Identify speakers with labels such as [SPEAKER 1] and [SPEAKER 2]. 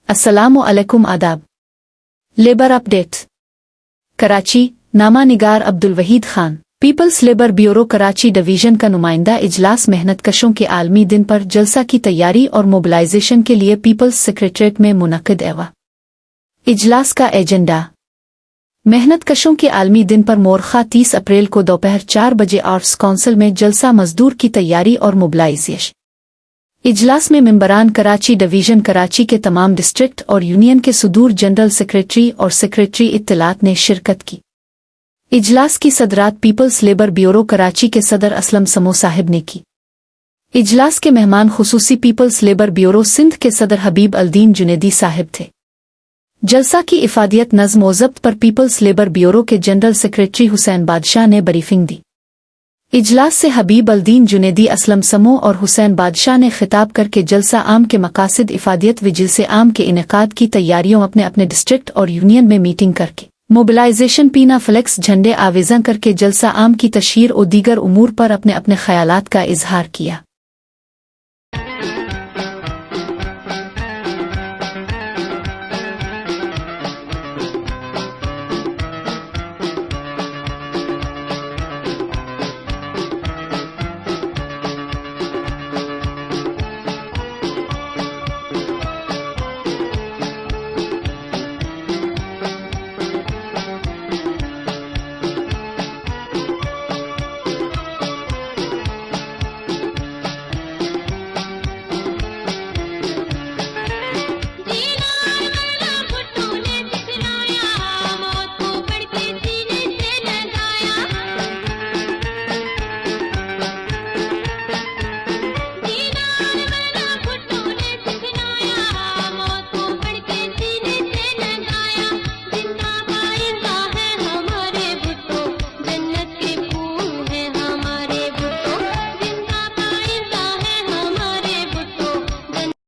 [SPEAKER 1] अस्सलामु अलैकुम आदाब। Labour update. कराची, नामा निगार Abdul Waheed Khan. People's labour bureau Karachi division का नुमाइंदा इजलास मेहनतकशों के आलमी दिन पर जलसा की तैयारी और मोबिलाइजेशन के लिए पीपल्स सेक्रेटरीट में मुनक्किद एवा। इजलास का एजेंडा। मेहनतकशों के आलमी दिन पर मोरखा 30 अप्रैल को दोपहर 4 बजे आर्ट्स काउंसिल में जलसा मजदूर की तैयारी और मोबिलाइजेशन। इजलास में मेंबरान कराची डिवीजन कराची के तमाम डिस्ट्रिक्ट और यूनियन के सुदूर जनरल सेक्रेटरी और सेक्रेटरी इत्तलात ने शिरकत की। इजलास की सदरात पीपल्स लेबर ब्यूरो कराची के सदर असलम समो साहिब ने की। इजलास के मेहमान खुसूसी पीपल्स लेबर ब्यूरो सिंध के सदर हबीब अल्दीन जुनेदी साहिब थे। जलसा की इफादियत नज़्म व ज़ब्त पर पीपल्स लेबर ब्यूरो के जनरल सेक्रेटरी हुसैन बादशाह ने ब्रीफिंग दी। इजलास से हबीब अल्दीन जुनेदी, असलम समो और हुसैन बादशाह ने खिताब करके जलसा आम के मकासद, इफादियत व जिलसे आम के इनेकाद की तैयारियों अपने अपने डिस्ट्रिक्ट और यूनियन में मीटिंग करके मोबिलाइजेशन, पीना फ्लेक्स, झंडे आवेज़ा करके जलसा आम की तशहीर और दीगर उमूर पर अपने अपने ख्यालात का इजहार किया।